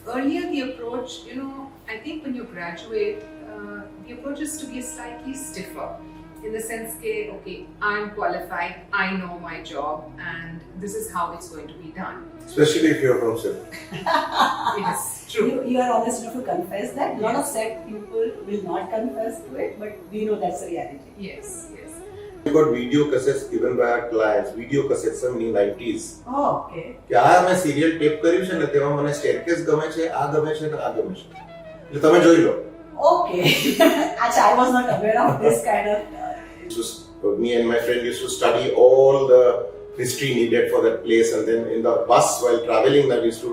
earlier the approach, I think when you graduate, the approach is to be slightly stiffer in the sense that, okay, I'm qualified, I know my job, and this is how it's going to be done. Especially if you're from Surat. Yes, true. You are honest enough to confess that. A lot of set people will not confess to it, but we know that's the reality. Yes. We got video cassettes given by our clients, video cassettes in the 90s. Oh, okay. કે આ મેં serial tap કર્યું છે ને તેમાં મને staircase ગમે છે, આ ગમે છે ને આ ગમે છે. એટલે તમે જોઈ લો. Okay. Actually, I was not aware of this kind of. Me and my friend used to study all the history needed for that place, and then in the bus while traveling, I used to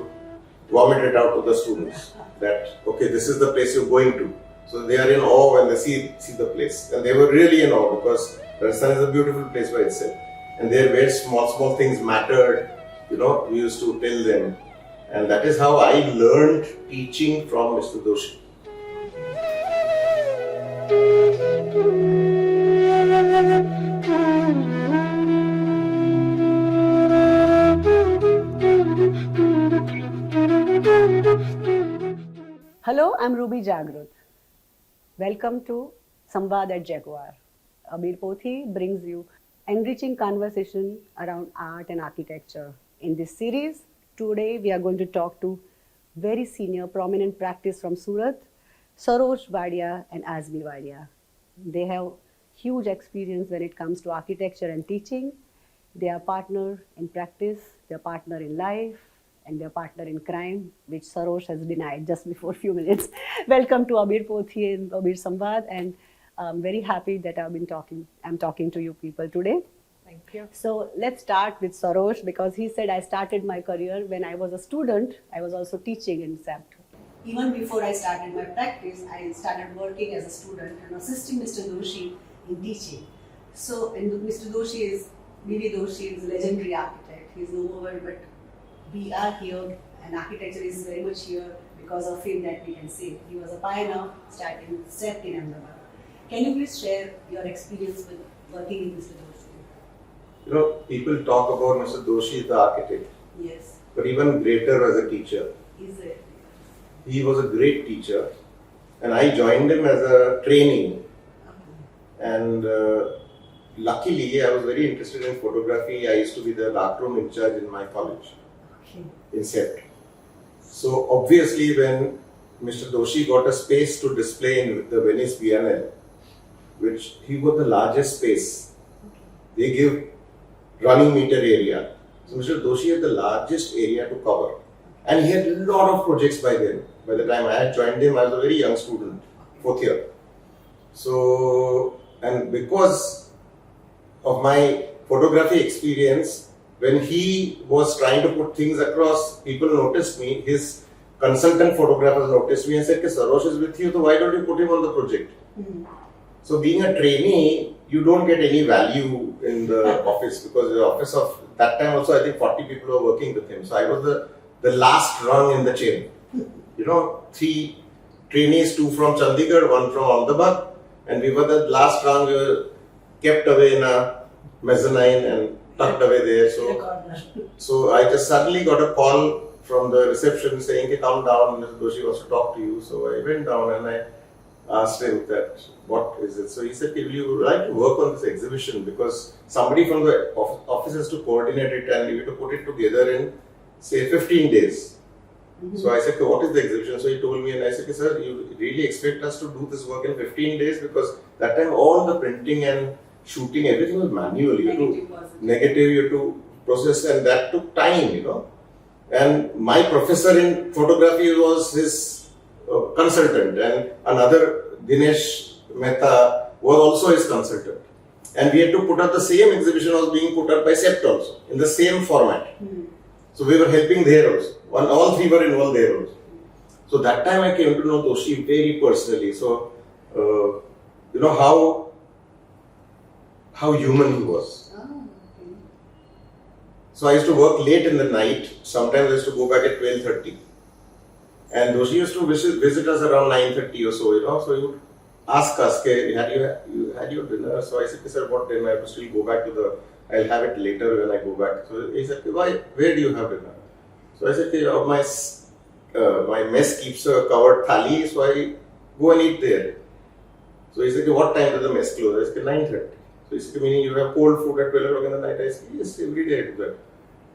vomit it out to the students that okay, this is the place you're going to. So they are in awe when they see the place, and they were really in awe because Rajasthan is a beautiful place by itself, and there where small things mattered, we used to tell them, and that is how I learned teaching from Mr. Doshi. Hello, I'm Ruby Jagrut. Welcome to Samvad at Jaquar. Abir Pothi brings you enriching conversation around art and architecture. In this series, today we are going to talk to very senior prominent practice from Surat, Saroj Wadia and Azmi Wadia. They have huge experience when it comes to architecture and teaching. They are partner in practice, they are partner in life, and their partner in crime, which Saroj has denied just before a few minutes. Welcome to Abir Pothi and Abir Samvad, and I'm very happy that I'm talking to you people today. Thank you. So let's start with Saroj, because he said I started my career when I was a student. I was also teaching in SAPT. Even before I started my practice, I started working as a student and assisting Mr. Doshi in teaching. So, and Mr. Doshi is, B.V. Doshi is a legendary architect. He's no more, but we are here, and architecture is very much here because of him that we can say. He was a pioneer, starting set in Ahmedabad. Can you please share your experience with working with Mr. Doshi? People talk about Mr. Doshi, the architect. Yes. But even greater as a teacher. Is it? He was a great teacher, and I joined him as a trainee. And luckily, I was very interested in photography. I used to be the darkroom in charge in my college, in SEPT. So obviously, when Mr. Doshi got a space to display in the Venice Biennale, which he got the largest space, they give running meter area. So Mr. Doshi had the largest area to cover, and he had a lot of projects by then. By the time I had joined him, I was a very young student, 4th year. So, and because of my photography experience, when he was trying to put things across, people noticed me. His consultant photographers noticed me and said, Saroj is with you, so why don't you put him on the project? So being a trainee, you don't get any value in the office, because the office of that time also, I think 40 people were working with him. So I was the last rung in the chain. 3 trainees, 2 from Chandigarh, 1 from Ahmedabad, and we were the last rung. We were kept away in a mezzanine and tucked away there. So I just suddenly got a call from the reception saying, hey, come down, Mr. Doshi wants to talk to you. So I went down and I asked him that, what is it? So he said, will you like to work on this exhibition? Because somebody from the office has to coordinate it, and you have to put it together in, say, 15 days. So I said, what is the exhibition? So he told me, and I said, sir, you really expect us to do this work in 15 days? Because that time all the printing and shooting, everything was manual. You had to process, and that took time, And my professor in photography was his consultant, and another Dinesh Mehta was also his consultant. And we had to put up the same exhibition was being put up by SEPT also, in the same format. So we were helping there also. All 3 were involved there also. So that time I came to know Doshi very personally. So, how human he was. So I used to work late in the night. Sometimes I used to go back at 12:30. And Doshi used to visit us around 9:30 or so, So he would ask us, you had your dinner? So I said, sir, what dinner? I have to still go back to I'll have it later when I go back. So he said, where do you have dinner? So I said, my my mess keeps a covered thali, so I go and eat there. So he said, what time does the mess close? I said, 9:30. So he said, meaning you have cold food at 12 o'clock in the night? I said, yes, every day I do that.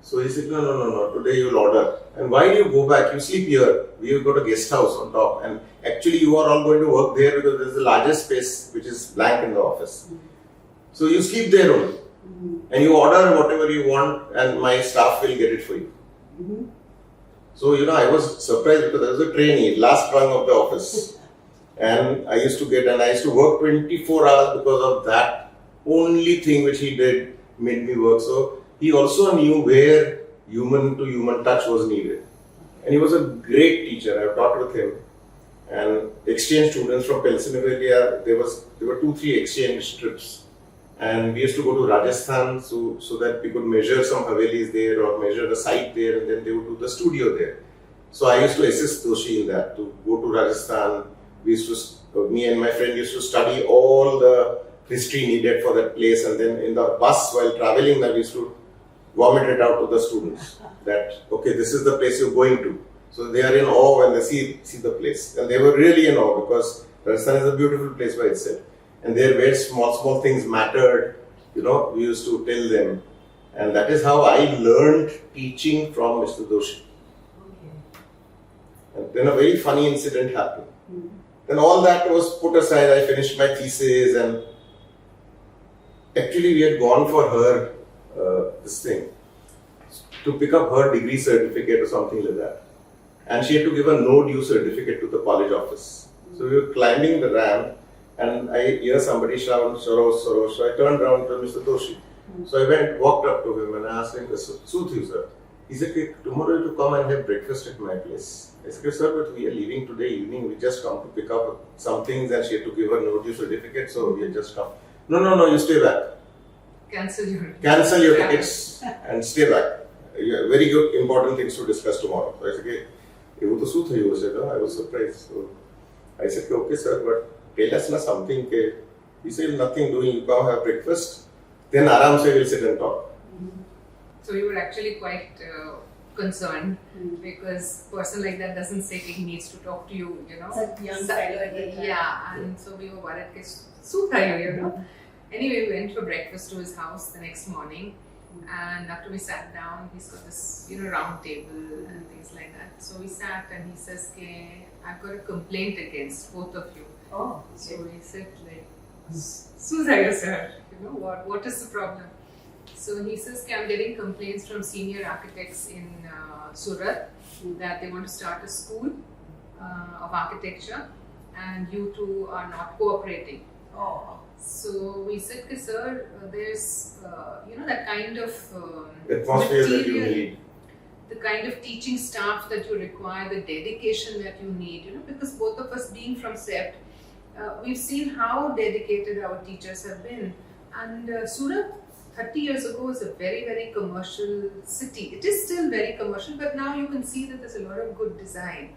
So he said, no, today you will order. And why do you go back? You sleep here. We have got a guest house on top. And actually you are all going to work there because there is the largest space which is blank in the office. So you sleep there only. And you order whatever you want and my staff will get it for you. So, I was surprised because I was a trainee, last rung of the office. And I used to work 24 hours because of that only thing which he did made me work. So he also knew where human to human touch was needed. And he was a great teacher. I taught with him. And exchange students from Pennsylvania, there were 2-3 exchange trips. And we used to go to Rajasthan so that we could measure some Havelis there or measure the site there, and then they would do the studio there. So I used to assist Doshi in that, to go to Rajasthan. Me and my friend used to study all the history needed for that place, and then in the bus while traveling, we used to vomit it out to the students that, okay, this is the place you're going to. So they are in awe when they see the place. And they were really in awe because Rajasthan is a beautiful place by itself. And there where small things mattered, we used to tell them. And that is how I learned teaching from Mr. Doshi. And then a very funny incident happened. Then all that was put aside. I finished my thesis, and actually we had gone for her, to pick up her degree certificate or something like that. And she had to give a no due certificate to the college office. So we were climbing the ramp, and I hear somebody shout, Saroj. So I turned around to Mr. Doshi. So I walked up to him and I asked him, suit you, sir. He said, tomorrow you come and have breakfast at my place. I said, sir, but we are leaving today evening. We just come to pick up some things, and she had to give her no due certificate, so we had just come. No, you stay back. Cancel your tickets and stay back. Very good, important things to discuss tomorrow. So I said, I was surprised. So I said, okay, sir, but tell us something. He said, nothing doing, you come have breakfast, then aram se we'll sit and talk. So you were actually quite concerned because a person like that doesn't say he needs to talk to you, Young fellow. Yeah, and so we were worried, Anyway, we went for breakfast to his house the next morning, and after we sat down, he's got this, round table and things like that. So we sat, and he says, I've got a complaint against both of you. Oh. So he said, Surat, sir, what is the problem? So he says, I'm getting complaints from senior architects in Surat that they want to start a school of architecture, and you two are not cooperating. Oh. So we said, sir, there's, that kind of atmosphere that you need. The kind of teaching staff that you require, the dedication that you need, because both of us being from SEPT, we've seen how dedicated our teachers have been. And Surat, 30 years ago, was a very, very commercial city. It is still very commercial, but now you can see that there's a lot of good design.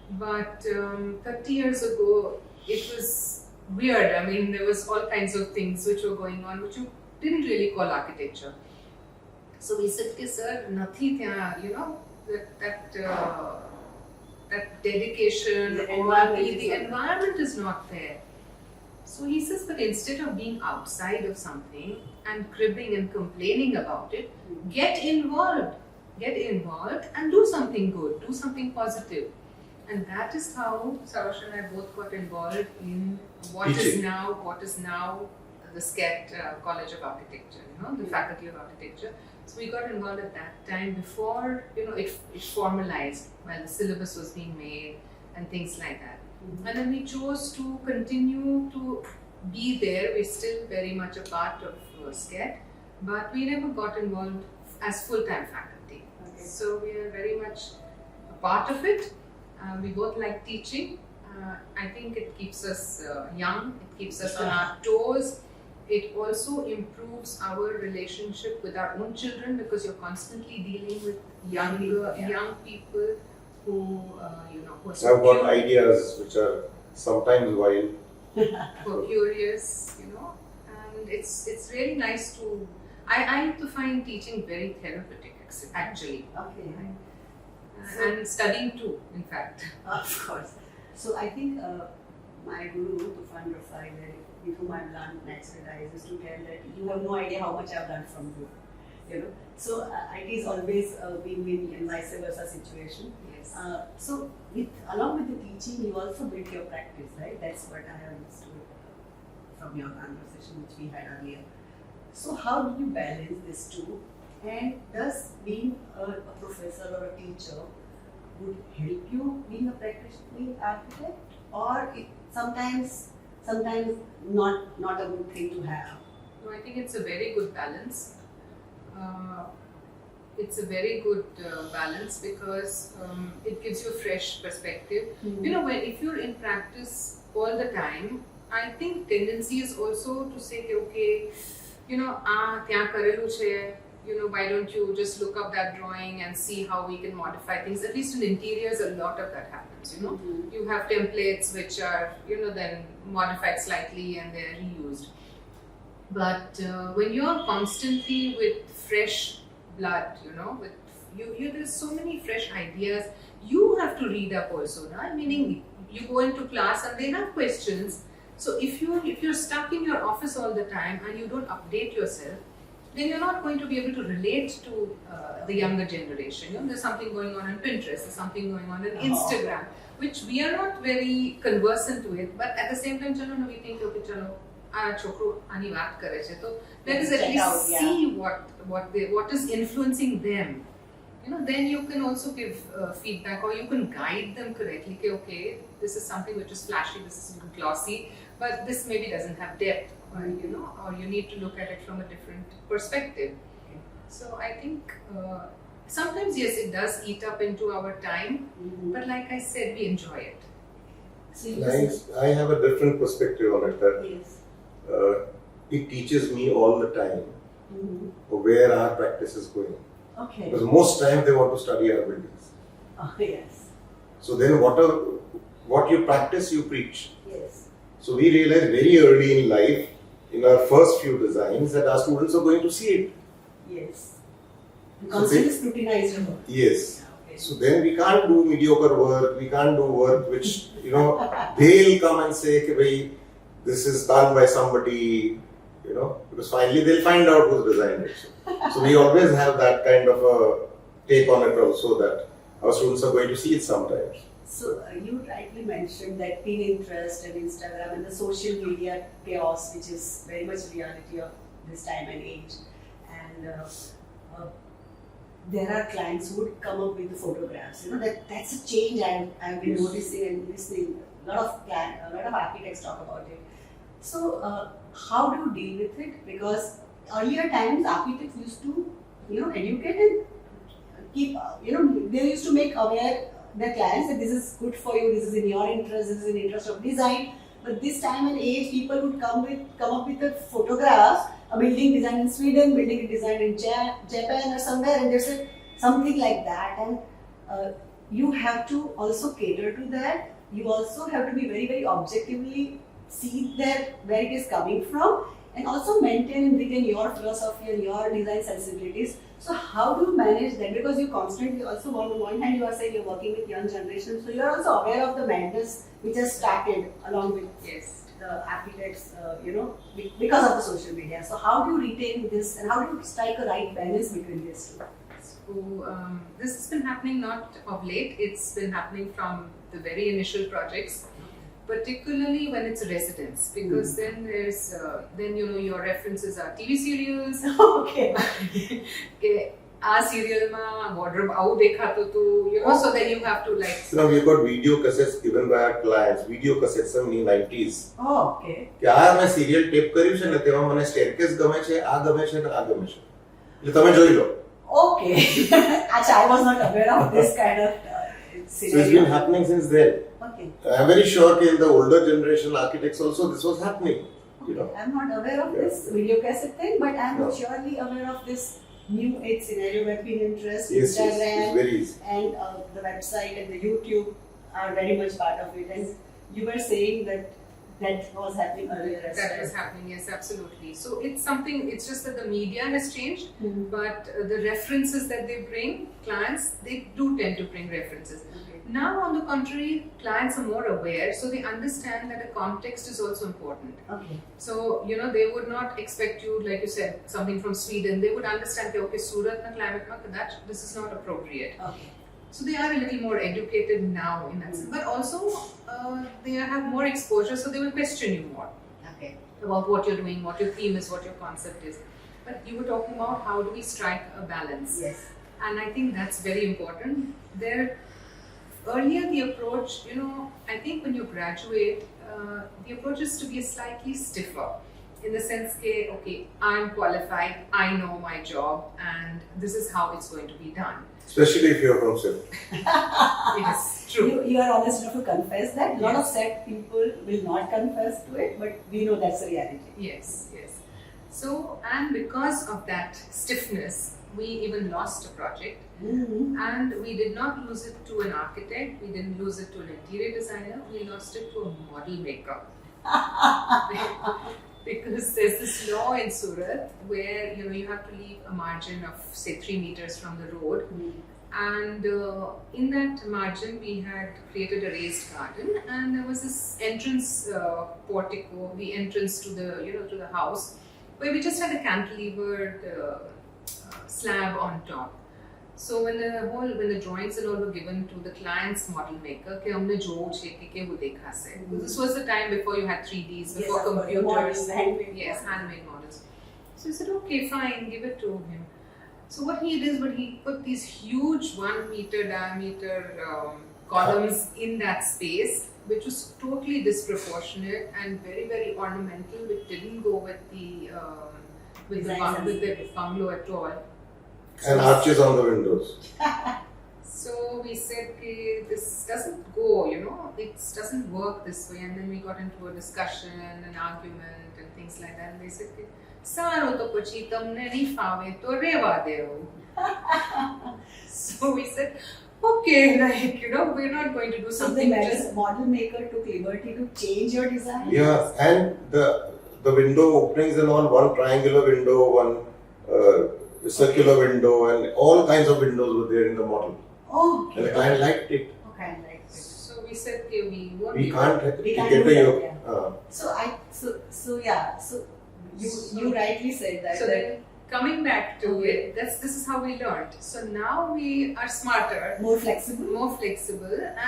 But 30 years ago, it was weird. I mean, there was all kinds of things which were going on, which you didn't really call architecture. So we said, sir, nothing, that dedication, the environment is not there. So he says, but instead of being outside of something and cribbing and complaining about it, get involved and do something good, do something positive. And that is how Saroj and I both got involved in what is now the SCET College of Architecture, the Faculty of Architecture. So we got involved at that time before, it formalized while the syllabus was being made and things like that. And then we chose to continue to be there. We're still very much a part of SCET, but we never got involved as full-time faculty. Okay. So we are very much a part of it. We both like teaching. I think it keeps us young, it keeps us on our toes. It also improves our relationship with our own children because you're constantly dealing with young people who are so I've got ideas which are sometimes wild. Who are curious, and it's really nice to. I like to find teaching very therapeutic, actually. Okay. And and studying too, in fact. Of course. So I think my guru, Tufan Rafai, with whom I've learned next is to tell that you have no idea how much I've learned from you. You know, so it is always a win-win and vice versa situation. Yes. So along with the teaching, you also build your practice, right? That's what I have understood from your conversation which we had earlier. So how do you balance these two? And does being a professor or a teacher would help you being a practicing architect, or it sometimes not a good thing to have? No, I think it's a very good balance. It's a very good balance because it gives you a fresh perspective. Mm-hmm. You know, if you're in practice all the time, I think tendency is also to say, okay, you know, tyan karelu che, you know, why don't you just look up that drawing and see how we can modify things. At least in interiors, a lot of that happens, you know. Mm-hmm. You have templates which are, you know, then modified slightly and they're reused. But when you're constantly with fresh blood, you know, with you there's so many fresh ideas. You have to read up also, right? Meaning you go into class and they have questions. So if you're stuck in your office all the time and you don't update yourself, then you're not going to be able to relate to the younger generation. You know, there's something going on Pinterest, there's something going on Instagram, which we are not very conversant with. But at the same time, we think, okay, chalo, chokro ani baat kare che, to let us at least see what is influencing them. You know, then you can also give feedback, or you can guide them correctly. Okay, this is something which is flashy, this is glossy, but this maybe doesn't have depth, or you know, or you need to look at it from a different perspective. So I think sometimes yes, it does eat up into our time, but like I said, we enjoy it. So Nice. I have a different perspective on it. That yes. it teaches me all the time where our practice is going. Okay. Because most time they want to study our buildings. Oh, yes. So then what you practice, you preach. Yes. So we realized very early in life, in our first few designs, that our students are going to see it. Yes. So Constantly scrutinize your work. Yes. Okay. So then we can't do mediocre work, we can't do work which, you know, they'll come and say, okay, bhai, this is done by somebody, you know, because finally they'll find out who's designed it. So we always have that kind of a take on it also, that our students are going to see it sometimes. So you rightly mentioned that Pinterest and Instagram and the social media chaos, which is very much reality of this time and age. And there are clients who would come up with the photographs. You know, that's a change I've been noticing and listening. A lot of architects talk about it. So how do you deal with it? Because earlier times architects used to, you know, educate and keep, you know, they used to make aware their clients that this is good for you, this is in your interest, this is in the interest of design. But this time and age, people would come up with the photographs, a building designed in Sweden, building designed in Japan or somewhere, and there's something like that. And you have to also cater to that. You also have to be very, very objectively see where it is coming from, and also maintain and retain your philosophy and your design sensibilities. So how do you manage that? Because you constantly also, on one hand, you are saying you're working with young generation, so you are also aware of the madness which has started along with the architects, you know, because of the social media. So how do you retain this, and how do you strike a right balance between these two? So this has been happening not of late. It's been happening from the very initial projects, particularly when it's a residence, because then there's then you know your references are TV serials. Okay. Serial ma wardrobe out dekha to tu, you know, so then you have to like. So now we've got video cassettes given by our clients. Video cassettes in the 90s. Oh, okay. કે આ મેં serial tap કર્યું છે ને તેમાં મને staircase ગમે છે, આ ગમે છે ને આ ગમે છે. એટલે તમે જોઈ લો. Okay. Actually, I was not aware of this kind of So it's been happening since then. Okay. I'm very sure that in the older generation architects also this was happening. You know. I'm not aware of this video cassette thing, but I'm No. surely aware of this new age scenario where Pinterest, Yes, Instagram, it's very easy. and the website and the YouTube are very much part of it. And you were saying that that was happening earlier as That well. was happening, yes, absolutely. So it's just that the media has changed, Mhm. but the references that they bring, clients, they do tend to bring references. Okay. Now, on the contrary, clients are more aware, so they understand that a context is also important. Okay. So, they would not expect you, like you said, something from Sweden. They would understand, okay, Surat na climate, that this is not appropriate. Okay. So they are a little more educated now in that sense, but also they have more exposure, so they will question you more Okay. about what you're doing, what your theme is, what your concept is. But you were talking about how do we strike a balance, Yes. and I think that's very important. Earlier the approach, I think when you graduate, the approach is to be slightly stiffer. In the sense that, okay, I'm qualified, I know my job, and this is how it's going to be done. Especially if you're from Surat. Yes, true. You are honest enough to confess that. A lot of Yes. set people will not confess to it, but we know that's the reality. Yes, yes. So, and because of that stiffness, we even lost a project. Mm-hmm. And we did not lose it to an architect, we didn't lose it to an interior designer, we lost it to a model maker. Because there's this law in Surat where you have to leave a margin of say 3 meters from the road, and in that margin we had created a raised garden, and there was this entrance portico, the entrance to the to the house, where we just had a cantilevered slab on top. So when the drawings and all were given to the client's model maker, कि हमने जो चाहिए कि वो देखा से. This was the time before you had 3Ds, before Yes, of course. computers. Models, handmade Yes, models. handmade models. So he said, okay, fine, give it to him. So what he did was he put these huge 1 meter diameter columns in that space, which was totally disproportionate and very, very ornamental, which didn't go with the bungalow at all. And arches on the windows. So we said, okay, this doesn't go, it doesn't work this way. And then we got into a discussion, an argument, and things like that. And they said, "Saro to pachi tamne nahi faave to rewa deo." So we said, okay, we're not going to do So something. the model maker took liberty to change your design? Yeah, and the window openings and all, one triangular window, one circular window, and all kinds of windows were there in the model. Oh, And the okay. client liked it. Okay, I like it. So we said, okay, we won't We be can't We can't get do a that, So you rightly said that. So then coming back to it, this is how we learned. So now we are smarter, more flexible.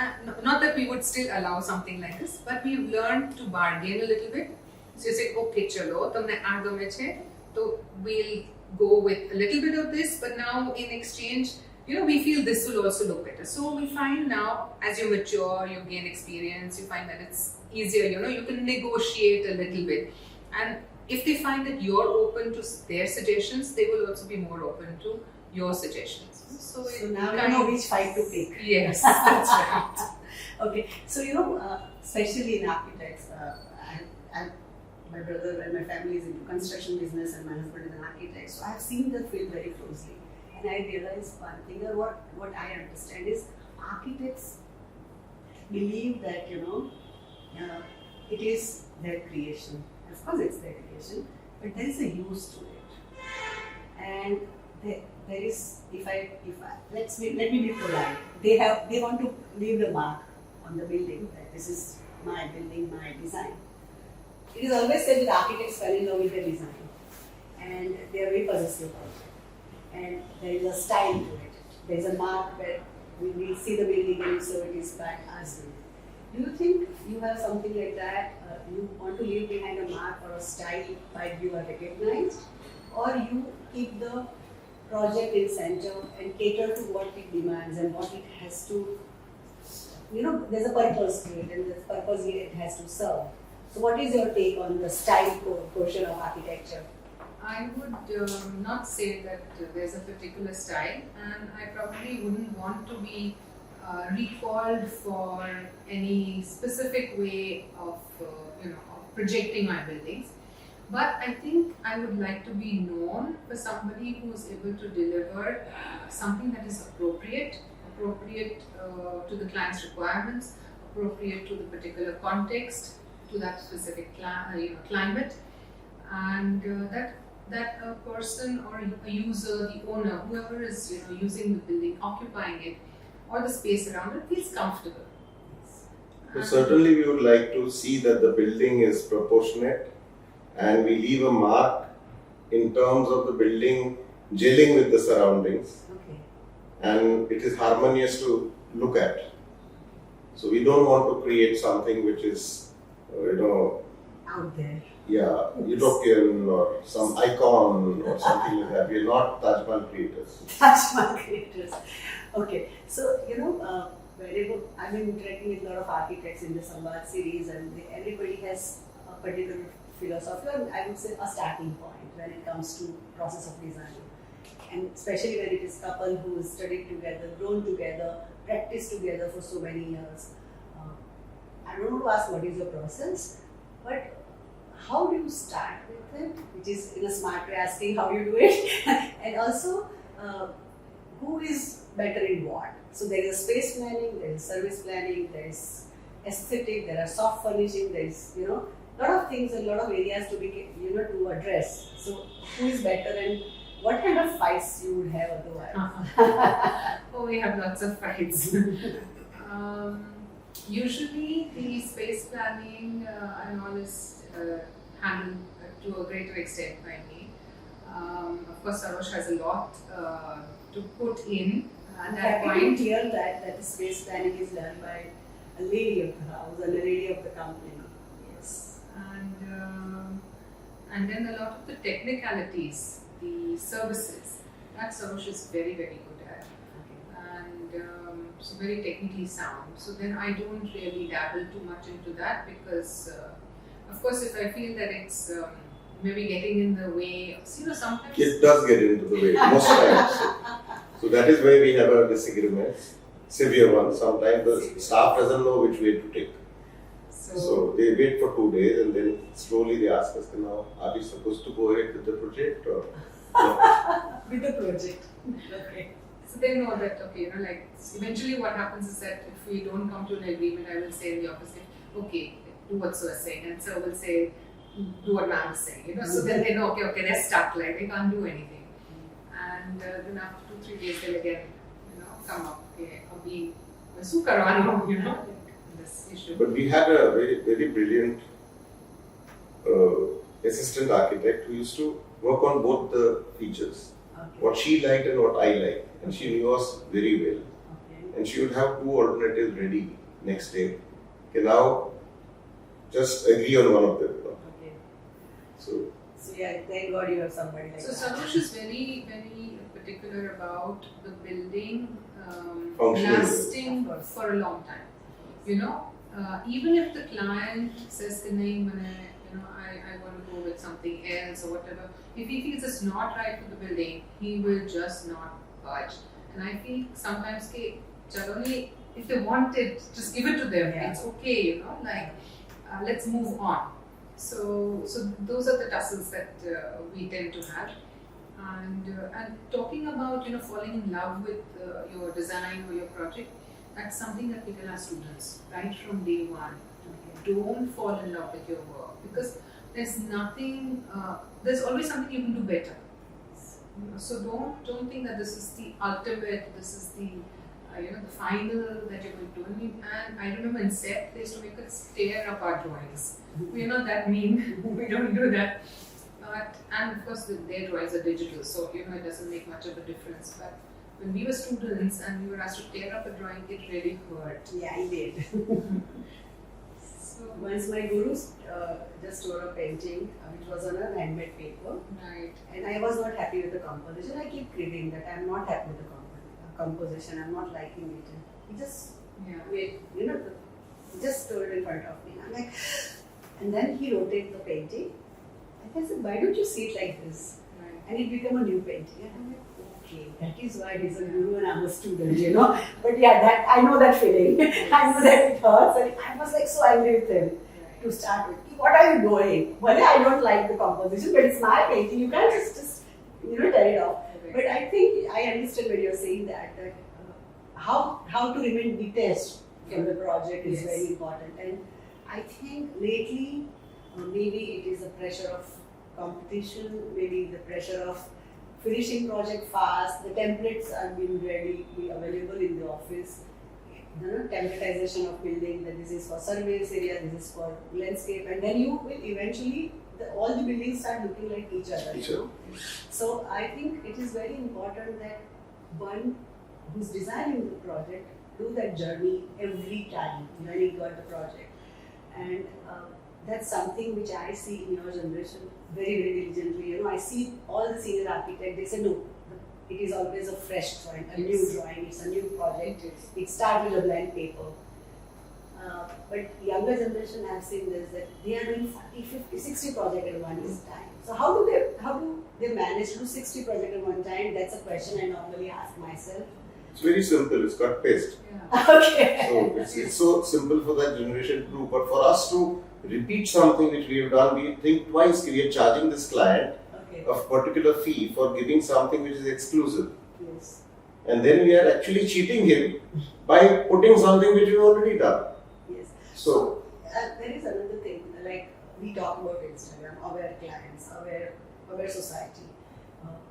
and not that we would still allow something like this, but we've learned to bargain a little bit. So you say, okay, chalo, tumne aa game che, so we'll go with a little bit of this, but now in exchange, we feel this will also look better. So we find now, as you mature, you gain experience, you find that it's easier, you can negotiate a little bit. And if they find that you're open to their suggestions, they will also be more open to your suggestions. So now you know which fight to pick. Yes, that's right. Okay, so especially in architects, my brother and my family is into construction business, and my husband is an architect, so I have seen the field very closely, and I realized one thing, or what I understand is architects believe that it is their creation. Of course, it's their creation, but there is a use to it, and there is, let me be polite. They want to leave the mark on the building that this is my building, my design. It is always said that architects fell in love with their design, and they are very possessive of it, and there is a style to it. There is a mark where we see the building and so it is by us. Do you think you have something like that? You want to leave behind a mark or a style by you are recognized, or you keep the project in center and cater to what it demands and what it has to, there's a purpose to it, and the purpose it has to serve. So what is your take on the style portion of architecture? I would not say that there's a particular style, and I probably wouldn't want to be recalled for any specific way of projecting my buildings. But I think I would like to be known for somebody who is able to deliver something that is appropriate to the client's requirements, appropriate to the particular context, to that specific climate, and that a person or a user, the owner, whoever is using the building, occupying it, or the space around it, feels comfortable. So certainly we would like to see that the building is proportionate and we leave a mark in terms of the building gelling with the surroundings, Okay. and it is harmonious to look at. So we don't want to create something which is, Out there. utopian or some icon or something like that. We are not Taj Mahal creators. Touch my creators. Okay, so whenever I've been interacting with a lot of architects in the Samvad series, and everybody has a particular philosophy, or I would say a starting point when it comes to process of design, and especially when it is couple who studied together, grown together, practiced together for so many years. I don't want to ask what is your process, but how do you start with it? Which is in a smart way asking how you do it, and also who is better in what. So there is space planning, there is service planning, there is aesthetic, there are soft furnishing, there is a lot of things, a lot of areas to be to address. So who is better, and what kind of fights you would have otherwise? Oh, we have lots of fights. Usually the space planning and all is handled to a greater extent by me. Of course, Saroj has a lot to put in at that I'm happy point. to hear that the space planning is done by a lady of the house, a lady of the company. Yes. And then a lot of the technicalities, the services, that Saroj is very, very good at. And so very technically sound. So then I don't really dabble too much into that because, of course, if I feel that it's maybe getting in the way, sometimes It does get into the way, most times. So that is where we have a disagreement, severe one. Sometimes the staff doesn't know which way to take. So they wait for 2 days and then slowly they ask us, now, are we supposed to go ahead with the project or? With the project. Okay. So they know that, eventually what happens is that if we don't come to an agreement, I will say in the office, okay, do what Sir is saying, and Sir will say, do what ma'am is saying, So then they know, okay, they're stuck, like they can't do anything. And then after 2-3 days, they'll again, come up, okay, abhi, su karwano, this issue. But we had a very, very brilliant assistant architect who used to work on both the features. Okay. What she liked and what I liked, and she knew us very well. Okay. And she would have 2 alternatives ready next day. Okay, now just agree on one of them. Okay. So yeah, thank God you have somebody like So that. Saroj is very, very particular about the building Functional. lasting for a long time. Even if the client says, I want to go with something else or whatever, if he feels it's not right for the building, he will just not budge. And I feel sometimes, if they want it, just give it to them. Yeah. It's okay, let's move on. So those are the tussles that we tend to have. And talking about falling in love with your design or your project, that's something that we tell our students right from day one. Don't fall in love with your work because there's nothing. There's always something you can do better. So don't think that this is the ultimate. This is the the final that you're going to do. And I remember in set they used to make us tear up our drawings. We're not that mean. We don't do that. And of course their drawings are digital, so it doesn't make much of a difference. But when we were students and we were asked to tear up a drawing, it really hurt. Yeah, I did. So Once my guru just showed a painting which was on a handmade paper, right. and I was not happy with the composition. I keep cribbing that I'm not happy with the composition. I'm not liking it. He just wait, he just stood in front of me. I'm like, and then he rotated the painting. And I said, why don't you see it like this? Right. And it became a new painting. And I'm like, okay, that is why he's a guru and I'm a student, But yeah, that I know that feeling. I know that it hurts, and I was like so angry with him to start with. What are you doing? Well, I don't like the composition, but it's my painting. You can't just tear it off. But I think I understand when you're saying that how to remain detached from the project is very important. And I think lately, maybe it is the pressure of competition, maybe the pressure of finishing project fast. The templates are being readily available in the office. You know, templatization of building, that this is for service area, this is for landscape, and then you will eventually, all the buildings start looking like each other. You know? So I think it is very important that one who's designing the project do that journey every time when he got the project. And that's something which I see in your generation very, very diligently. You know, I see all the senior architects, they say, no, it is always a fresh drawing, a new drawing, it's a new project. It starts with a blank paper. But younger generation, I have seen this, that they are doing 40, 50, 60 projects at one time. So how do they manage to do 60 projects at one time? That's a question I normally ask myself. It's very simple, it's cut paste. Yeah. Okay. So it's so simple for that generation to do, but for us to repeat something which we have done, we think twice. We are charging this client a particular fee for giving something which is exclusive. Yes. And then we are actually cheating him by putting something which we've already done. Yes. So there is another thing, like we talk about Instagram, aware clients, aware society.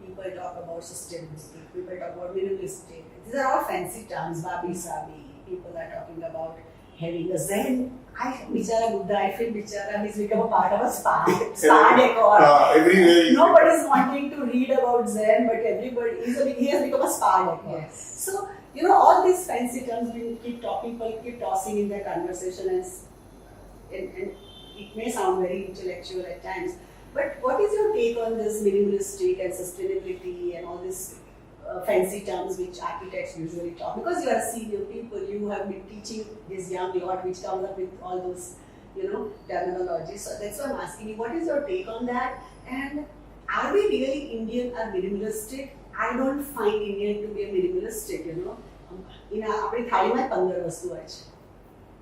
People talk about sustainability, people talk about minimalistic. These are all fancy terms, wabi-sabi. People are talking about having a Zen. I feel Bichara, he's become a part of a spa decor. everywhere. Nobody is wanting to read about Zen, but he has become a spa decor. Yes. So, you know, all these fancy terms people keep tossing in their conversation, and it may sound very intellectual at times. But what is your take on this minimalistic and sustainability and all these fancy terms which architects usually talk? Because you are senior people, you have been teaching this young lot which comes up with all those, you know, terminology. So that's why I'm asking you, what is your take on that? And are we really Indian or minimalistic? I don't find Indian to be a minimalistic, you know. In our thali mein 15 vastu hai.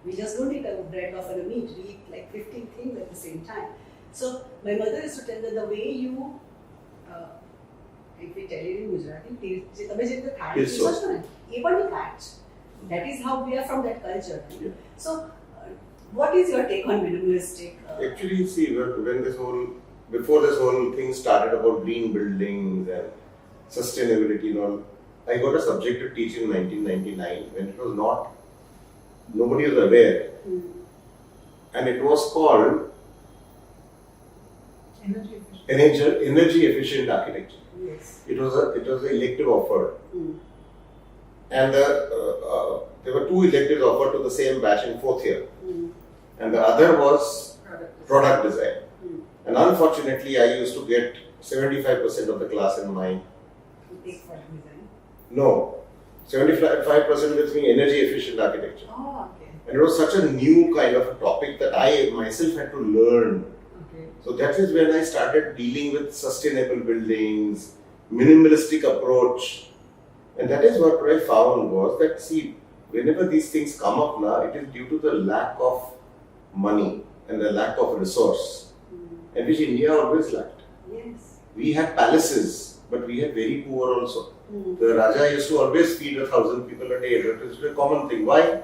We just don't eat a bread or a meat. We eat like 15 things at the same time. So my mother used to tell that the way you, if we tell it in Gujarati, that is how we are from that culture. Yeah. So what is your take on minimalistic? Actually, see, before this whole thing started about green buildings and sustainability and all, I got a subject to teach in 1999 when it was nobody was aware. And it was called energy efficient architecture. Yes. It was an elective offer. And there were 2 electives offered to the same batch in 4th year. And the other was product design. And unfortunately, I used to get 75% of the class in mine. No, 75% with me energy efficient architecture. Oh, okay. And it was such a new kind of a topic that I myself had to learn. Okay. So that is when I started dealing with sustainable buildings, minimalistic approach. And that is what I found was that, see, whenever these things come up now, it is due to the lack of money and the lack of resource, and which India always lacked. Yes. We had palaces, but we had very poor also. The Raja used to always feed 1,000 people a day. That is a common thing. Why?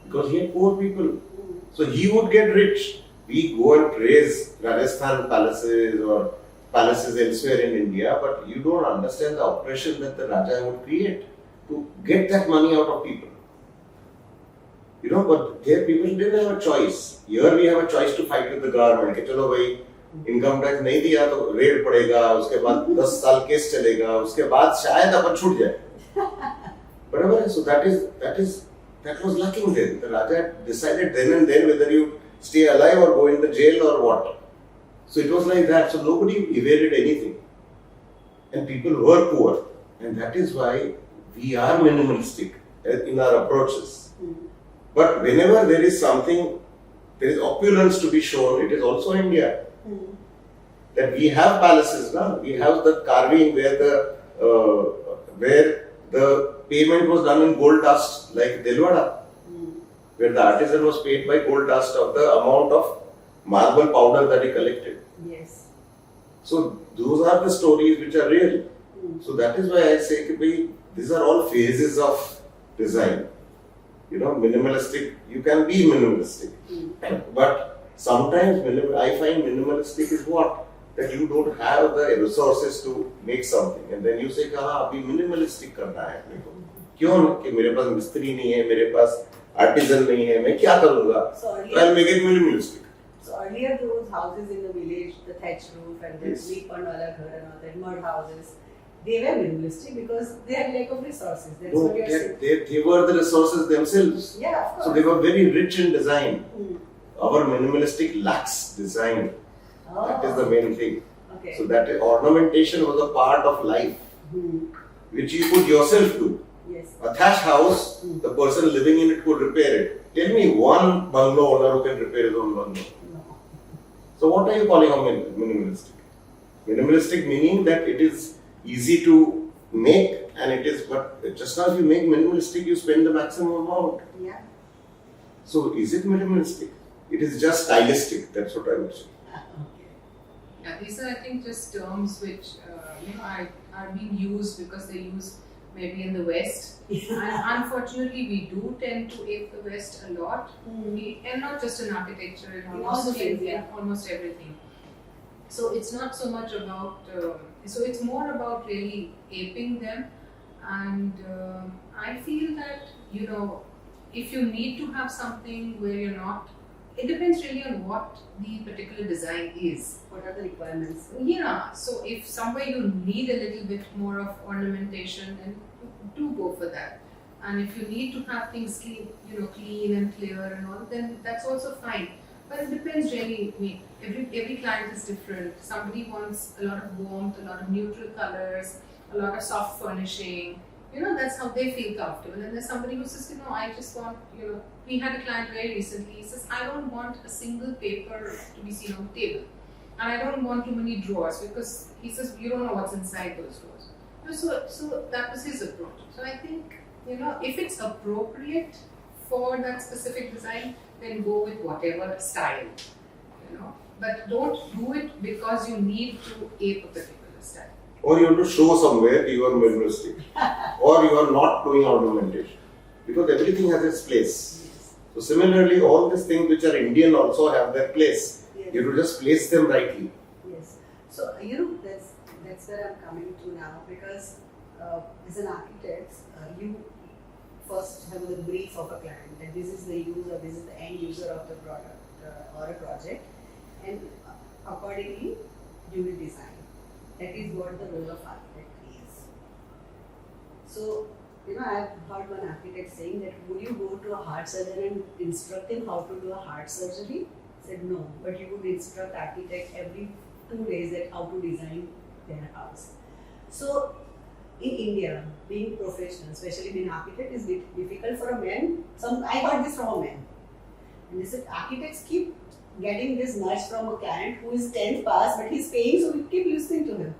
Because he had poor people. So he would get rich. We go and praise Rajasthan palaces or palaces elsewhere in India, but you don't understand the oppression that the Raja would create to get that money out of people. You know, but there people didn't have a choice. Here we have a choice to fight with the government. कि चलो भाई income tax नहीं दिया तो red पड़ेगा, उसके बाद 10 साल केस चलेगा, उसके बाद शायद अपन छूट जाए. बराबर है. So that was lacking then. The Raja decided then and then whether you stay alive or go in the jail or what. So it was like that. So nobody evaded anything. And people were poor. And that is why we are minimalistic in our approaches. But whenever there is something, there is opulence to be shown, it is also India. That we have palaces now. We have the carving where the payment was done in gold dust, like Delwada, where the artisan was paid by gold dust of the amount of marble powder that he collected. Yes. So those are the stories which are real. So that is why I say that these are all phases of design. minimalistic, you can be minimalistic. But sometimes I find minimalistic is what? That you don't have the resources to make something. And then you say, अभी minimalistic करना है अपने को. क्यों? कि मेरे पास मिस्त्री नहीं है, मेरे पास artisan नहीं है, मैं क्या करूँगा? I'll make it minimalistic. So earlier those houses in the village, the thatch roof and the sleep-on wala ghar and all that mud houses, they were minimalistic because they had lack of resources. That's what you're saying. They were the resources themselves. Yeah, of course. So they were very rich in design. Our minimalistic lacks design. Oh. That is the main thing. Okay. So that ornamentation was a part of life, which you could yourself do. Yes. A thatch house, the person living in it could repair it. Tell me one bungalow owner who can repair his own bungalow. No. So what are you calling a minimalistic? Minimalistic meaning that it is easy to make, and it is, but just as you make minimalistic, you spend the maximum amount. Yeah. So is it minimalistic? It is just stylistic. That's what I would say. Yeah, these are, I think, just terms which are being used because they're used maybe in the West. And unfortunately, we do tend to ape the West a lot. And not just in architecture, in almost everything. So it's not so much about, so it's more about really aping them. And I feel that, if you need to have something where you're not, it depends really on what the particular design is. What are the requirements? Yeah, so if somewhere you need a little bit more of ornamentation, then do go for that. And if you need to have things clean and clear and all, then that's also fine. But it depends really. I mean, every client is different. Somebody wants a lot of warmth, a lot of neutral colors, a lot of soft furnishing. That's how they feel comfortable. And there's somebody who says, I just want, we had a client very recently. He says, I don't want a single paper to be seen on the table. And I don't want too many drawers because he says, you don't know what's inside those drawers. So that was his approach. So I think, if it's appropriate for that specific design, then go with whatever style, But don't do it because you need to ape a particular style. Or you want to show somewhere you are minimalistic. Or you are not doing ornamentation. Because everything has its place. Yes. So similarly, all these things which are Indian also have their place. Yes. You have to just place them rightly. Yes. So, that's where I'm coming to now because as an architect, you first have the brief of a client that this is the user, this is the end user of the product or a project, and accordingly you will design. That is what the role of architect is. So, I've heard one architect saying that would you go to a heart surgeon and instruct him how to do a heart surgery? I said no, but you would instruct architect every 2 days that how to design their house. So, in India, being professional, especially being architect, is difficult for a man. I got this from a man. And they said architects keep getting this nudge from a client who is 10th pass, but he's paying, so we keep listening to him.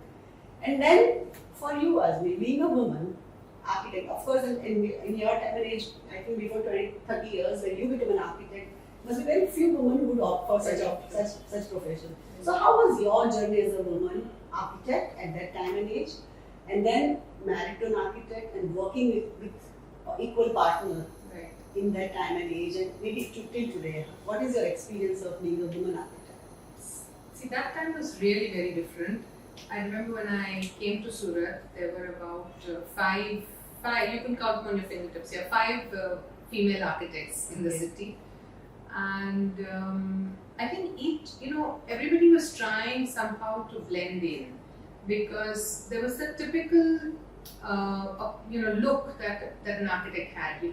And then for you, Azmi, being a woman, architect, of course, in your time and age, I think before 30 years, when you become an architect, must be very few women who would opt for such profession. So how was your journey as a woman architect at that time and age, and then married to an architect and working with equal partner in that time and age, and maybe till today? What is your experience of being a woman architect? See, that time was really very different. I remember when I came to Surat, there were about five, you can count on your fingertips, 5 female architects in the city. And I think everybody was trying somehow to blend in because there was the typical, look that an architect had, he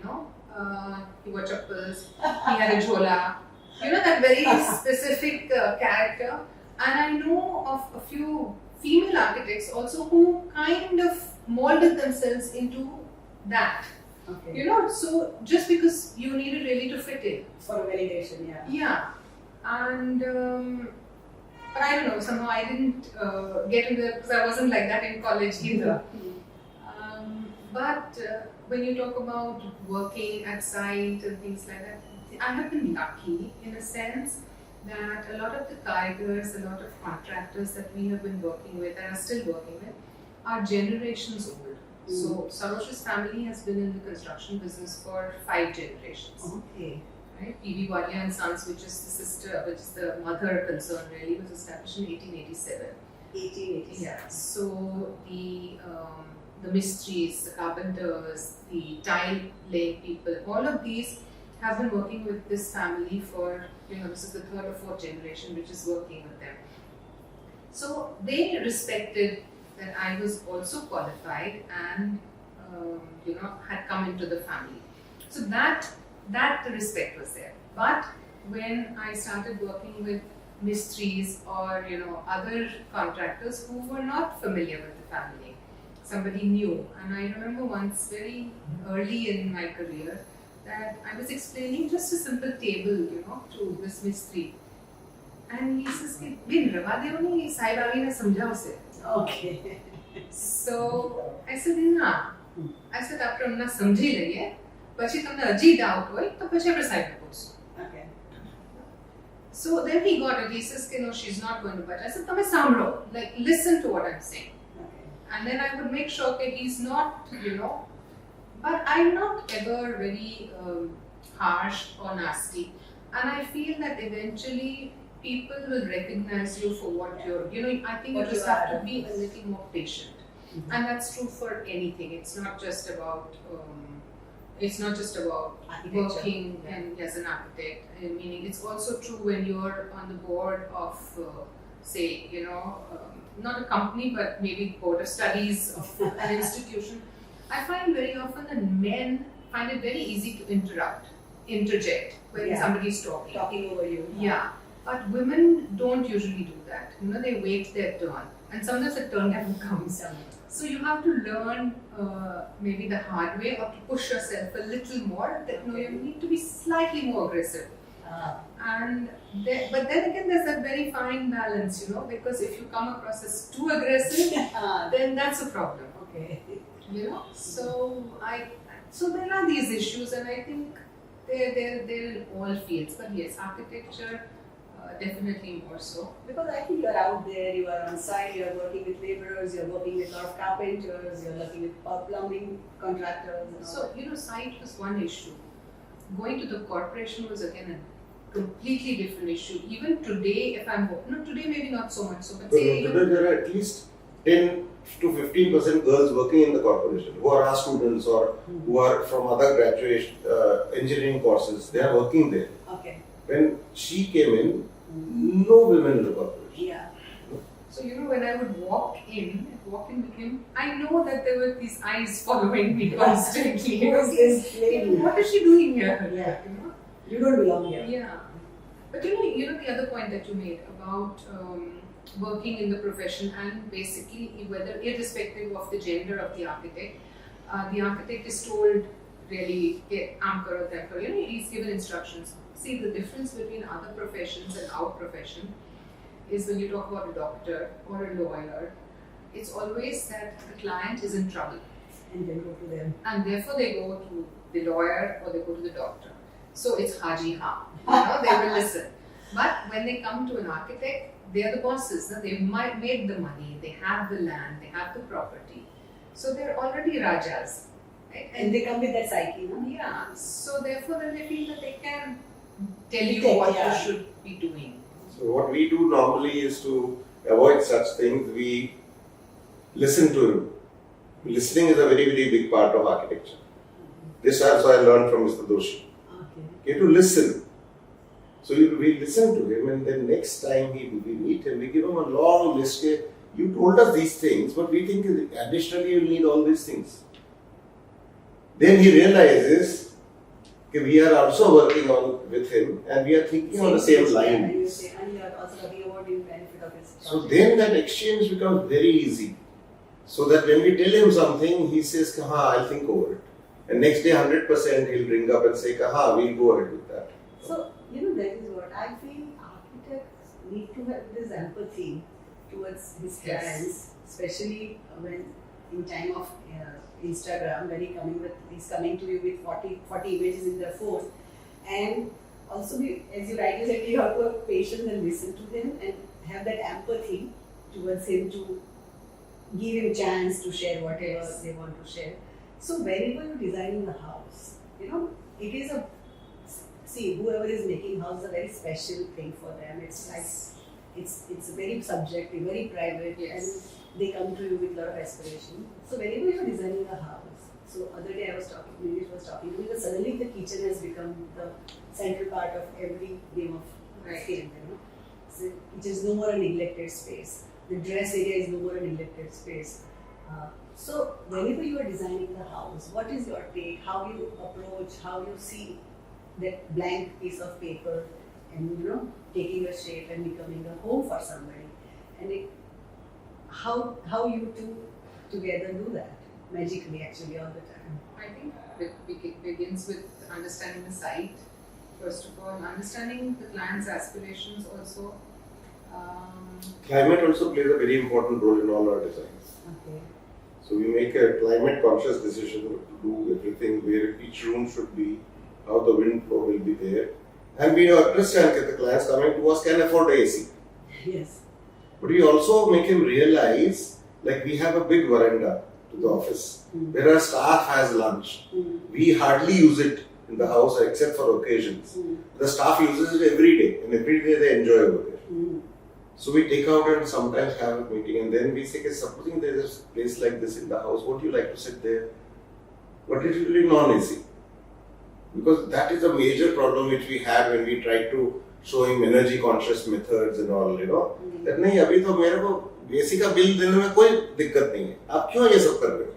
wore chappals, he had a jhola, that very specific character. And I know of a few female architects also who kind of molded themselves into that. Okay. So just because you needed really to fit in. For a validation, yeah. Yeah. And, but I don't know, somehow I didn't get into that because I wasn't like that in college either. But when you talk about working at site and things like that, I have been lucky in a sense that a lot of the karigars, a lot of contractors that we have been working with and are still working with are generations old. So Saroj's family has been in the construction business for 5 generations. Okay. Right? PV Wadia and Sons, which is the sister, which is the mother concern really, was established in 1887. 1887. Yeah. So the mysteries, the carpenters, the tile laying people, all of these have been working with this family for, this is the 3rd or 4th generation which is working with them. So they respected that I was also qualified and had come into the family. So that the respect was there. But when I started working with mysteries or other contractors who were not familiar with the family, somebody new, and I remember once very early in my career that I was explaining just a simple table, to this mystery. And he says, "Bin rava deo nahi, sahib aagi na samjhao se." Okay. So I said, "Na." I said, "After amna samjhi laiye, પછી તમને હજી doubt હોય તો પછી આપણે side પર પૂછશું." Okay. So then he got it. He says, "No, she's not going to budge." I said, "તમે સાંભળો, like listen to what I'm saying." Okay. And then I would make sure that he's not, but I'm not ever very harsh or nasty. And I feel that eventually people will recognize you for what you're, I think you What just you have are. to be a little more patient. And that's true for anything. It's not just about Architecture. working and as an architect. Meaning it's also true when you're on the board of, say, not a company, but maybe board of studies of an institution. I find very often that men find it very easy to interject when somebody's talking. Talking over you. Yeah, but women don't usually do that. They wait their turn, and sometimes the turn never comes. So you have to learn maybe the hard way, or to push yourself a little more. That you need to be slightly more aggressive. But then again, there's that very fine balance, because if you come across as too aggressive, then that's a problem. Okay. So there are these issues, and I think they're in all fields. But yes, architecture definitely more so. Because I think you're out there, you are on site, you're working with laborers, you're working with a lot of carpenters, you're working with plumbing contractors. And all So site was one issue. Going to the corporation was again a completely different issue. Even today, if I'm today maybe not so much so, but say Today there are at least 10 to 15% girls working in the corporation who are our students or who are from other graduate engineering courses. They are working there. Okay. When she came in, no women in the corporation. Yeah. So when I would walk in with him, I know that there were these eyes following me constantly. Who is this lady? What is she doing here? Yeah. You don't belong here. Yeah. But the other point that you made about working in the profession, and basically whether irrespective of the gender of the architect is told really, he's given instructions. See, the difference between other professions and our profession is when you talk about a doctor or a lawyer, it's always that the client is in trouble. And then go to them. And therefore they go to the lawyer or they go to the doctor. So it's haji ha. They will listen. But when they come to an architect, they are the bosses. They've made the money, they have the land, they have the property. So they're already rajas. Right? And they come with that psyche, no? Yeah. So therefore then they feel that they can tell you what you should be doing. So what we do normally is to avoid such things. We listen to him. Listening is a very, very big part of architecture. This also I learned from Mr. Doshi. Okay. You have to listen. So we listen to him, and then next time we meet him, we give him a long list. You told us these things, but we think additionally you'll need all these things. Then he realizes that we are also working on with him, and we are thinking on the same line. And you are also talking about the benefit of his So then that exchange becomes very easy. So that when we tell him something, he says, I'll think over it. And next day 100% he'll ring up and say, we'll go ahead with that. So, that is what I feel architects need to have this empathy towards his clients, especially when in time of Instagram, when he's coming to you with 40 images in their phone. And also, as you rightly said, you have to have patience and listen to them and have that empathy towards him to give him chance to share whatever Yes. they want to share. So whenever you're designing the house, it is a, see, whoever is making house is a very special thing for them. It's like, it's very subjective, very private, Yes. and they come to you with a lot of aspiration. So whenever you're designing a house, so other day I was talking, Manish was talking to me, that suddenly the kitchen has become the central part of every game of Right. game, So it is no more a neglected space. The dress area is no more a neglected space. So whenever you are designing the house, what is your take? How you approach? How you see that blank piece of paper, and taking a shape and becoming a home for somebody, and how you two together do that magically, actually, all the time. I think it begins with understanding the site, first of all, understanding the client's aspirations also. Climate also plays a very important role in all our designs. Okay. So we make a climate conscious decision to do everything where each room should be, how the wind flow will be there. And we understand that the clients coming to us can afford AC. Yes. But we also make him realize, like we have a big veranda to the office, where our staff has lunch. We hardly use it in the house except for occasions. The staff uses it every day, and every day they enjoy over there. So we take out and sometimes have a meeting, and then we say, okay, supposing there is a place like this in the house, would you like to sit there? But it will be non-AC. Because that is a major problem which we had when we tried to show him energy conscious methods and all, that नहीं अभी तो मेरे को AC का bill देने में कोई दिक्कत नहीं है, आप क्यों ये सब कर रहे हो?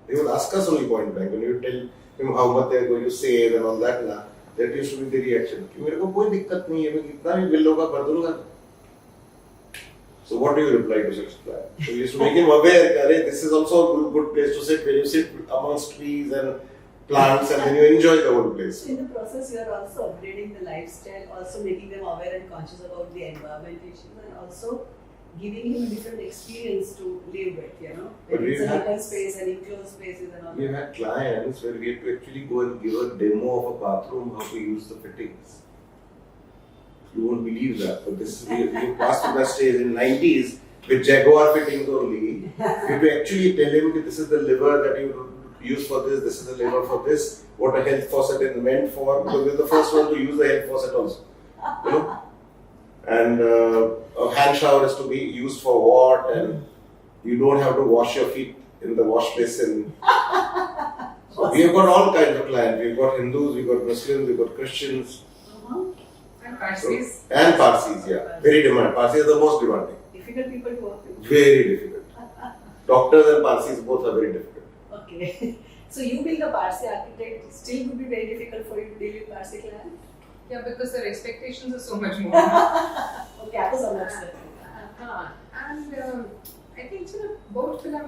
They will ask us only point blank when you tell him how much they are going to save and all that ना, that used to be the reaction कि मेरे को कोई दिक्कत नहीं है, मैं कितना भी बिल होगा भर दूंगा. So what do you reply to such a client? So you used to make him aware that this is also a good place to sit, where you sit amongst trees and plants and then you enjoy the whole place. So in the process, you are also upgrading the lifestyle, also making them aware and conscious about the environment issues, and also giving him a different experience to live with, But It's we've an had- open space and enclosed spaces and all We've that. had clients where we had to actually go and give a demo of a bathroom, how to use the fittings. You won't believe that, but this is we passed through that stage in 90s with Jaquar fittings only. We had to actually tell him that this is the lever that you use for this is the lever for this, what a health faucet is meant for, because we're the first one to use the health faucet also. And a hand shower is to be used for what, and you don't have to wash your feet in the wash basin. So we have got all kinds of clients. We've got Hindus, we've got Muslims, we've got Christians. And Parsis. And Parsis, yeah. Very demanding. Parsis are the most demanding. Difficult people to work with. Very difficult. Doctors and Parsis both are very difficult. Okay. So you being a Parsi architect, still would be very difficult for you to deal with Parsi clients? Yeah, because their expectations are so much more. Okay, I was on that side. And I think both film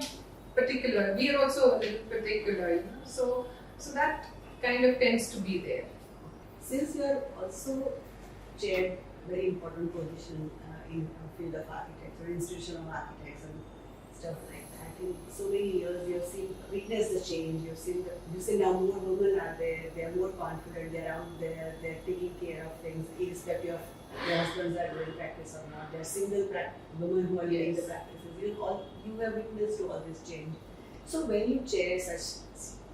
particular, we are also a little particular, so that kind of tends to be there. Since you are also chaired very important position in field of architecture, institution of architects and stuff like that, in so many years you have witnessed the change. You see now more women are there. They are more confident. They are out there. They are taking care of things, irrespective of their husbands are doing practice or not. They are single women who are doing the practices. You have witnessed all this change. So when you chair such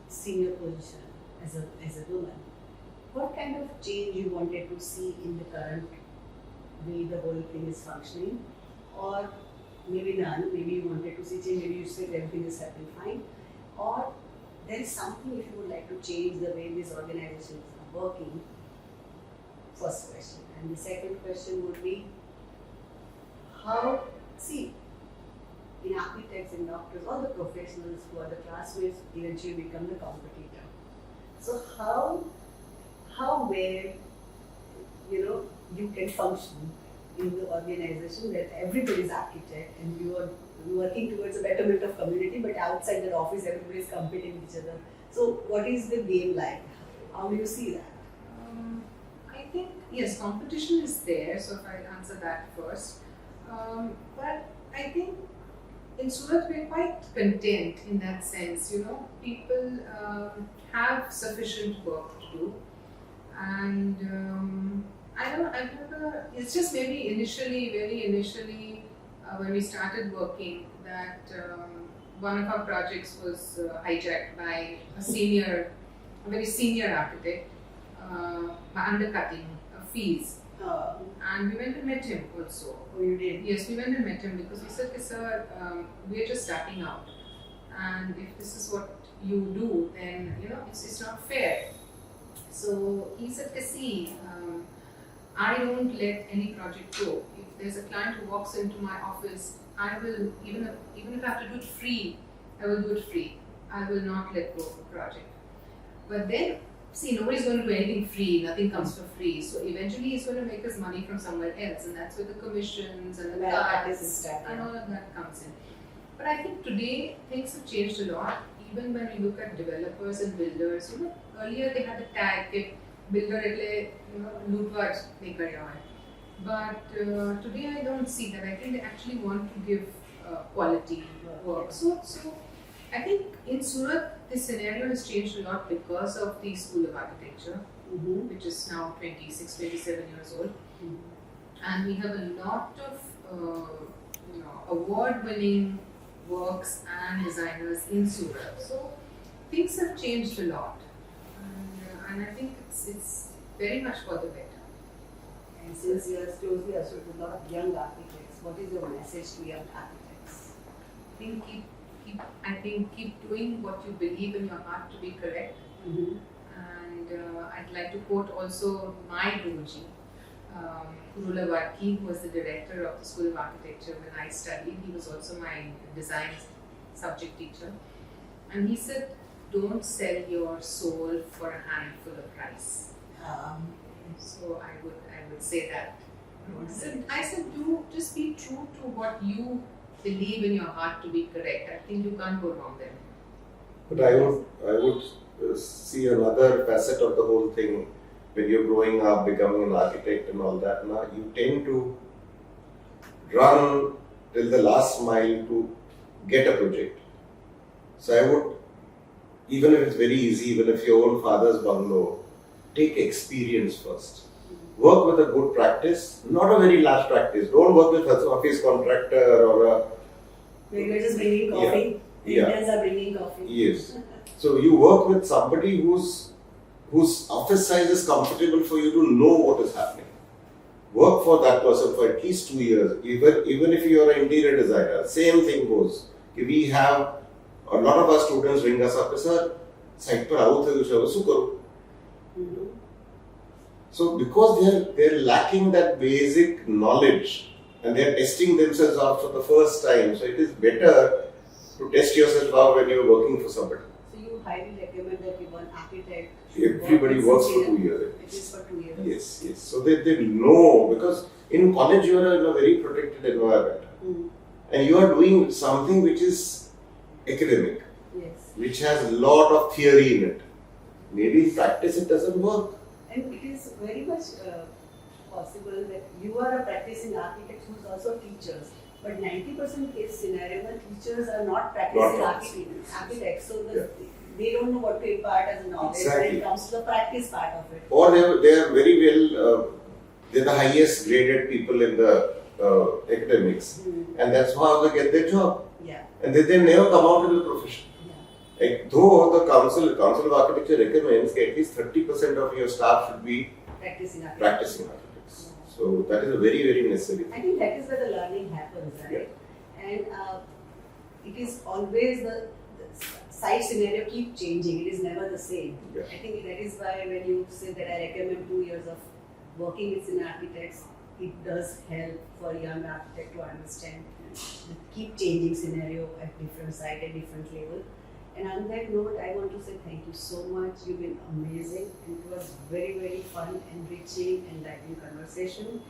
senior position as a woman, what kind of change you wanted to see in the current way the whole thing is functioning? Or maybe none, maybe you wanted to see change, maybe you said everything is happening fine. Or there is something if you would like to change the way these organizations are working. First question. And the second question would be, in architects and doctors, all the professionals who are the classmates eventually become the competitor. So where you can function in the organization that everybody is architect and you are working towards a betterment of community, but outside that office everybody is competing with each other. So what is the game like? How do you see that? I think yes, competition is there. So if I answer that first, but I think in Surat we're quite content in that sense. People have sufficient work to do, and I've never. It's just maybe very initially, when we started working, that one of our projects was hijacked by a very senior architect, by undercutting fees. And we went and met him also. Oh, you did? Yes, we went and met him because we said, "Okay, sir, we are just starting out, and if this is what you do, then it's not fair." So he said, "See, I don't let any project go. If there's a client who walks into my office, I will even if I have to do it free, I will do it free. I will not let go of a project." But then, see, nobody's going to do anything free. Nothing comes for free. So eventually, he's going to make his money from somewhere else, and that's where the commissions and the cards and all of that comes in. But I think today things have changed a lot. Even when we look at developers and builders, earlier they had the tag that builder lootwaj nahi kar raha hai. But today I don't see that. I think they actually want to give quality work. So I think in Surat, this scenario has changed a lot because of the School of Architecture, which is now 26, 27 years old. And we have a lot of award-winning works and designers in Surat. So things have changed a lot. And I think it's very much for the better. And since you are closely associated with a lot of young architects, what is your message to young architects? I think keep doing what you believe in your heart to be correct. And I'd like to quote also my Guruji, Guru Wadki, who was the director of the School of Architecture when I studied. He was also my design subject teacher. And he said, "Don't sell your soul for a handful of rice." So I would say that. I said, just be true to what you believe in your heart to be correct. I think you can't go wrong there. But I would see another facet of the whole thing. When you're growing up, becoming an architect and all that, now you tend to run till the last mile to get a project. So I would, even if it's very easy, even if your own father's bungalow, take experience first. Work with a good practice, not a very large practice. Don't work with an office contractor or a... We're just bringing coffee. Yeah. Indians are bringing coffee. Yes. So you work with somebody whose office size is comfortable for you to know what is happening. Work for that person for at least 2 years. Even if you are an interior designer, same thing goes. We have a lot of our students ring us up, "Sir, site par aao the shu karo." So because they're lacking that basic knowledge and they're testing themselves out for the first time, so it is better to test yourself out when you're working for somebody. So you highly recommend that if one architect Everybody works for 2 years. It is for 2 years. Yes. So they know, because in college you are in a very protected environment. And you are doing something which is academic, which has a lot of theory in it. Maybe in practice it doesn't work. And it is very much possible that you are a practicing architect who is also teachers. But 90% case scenario, the teachers are not practicing architects. So they don't know what to impart as a knowledge when it comes to the practice part of it. Or they are very well, they're the highest graded people in the academics. And that's how they get their job. And they never come out in the profession. Like, though the Council of Architecture recommends that at least 30% of your staff should be practicing architects. So that is a very, very necessary thing. I think that is where the learning happens, right? And it is always the site scenario keep changing. It is never the same. I think that is why when you say that I recommend 2 years of working with senior architects, it does help for a young architect to understand the keep changing scenario at different site, at different level. And on that note, I want to say thank you so much. You've been amazing. And it was very, very fun, enriching, enlightening conversation.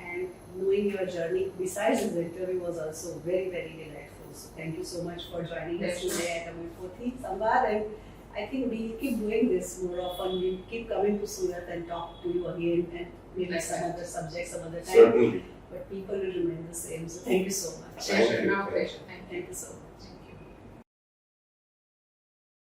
And knowing your journey besides this interview was also very, very delightful. So thank you so much for joining us today at Amir Sambad. And I think we'll keep doing this more often. We'll keep coming to Surat and talk to you again, and maybe some other subjects some other time. Certainly. But people will remain the same. So thank you so much. Pleasure. Thank you. Our pleasure. Thank you so much.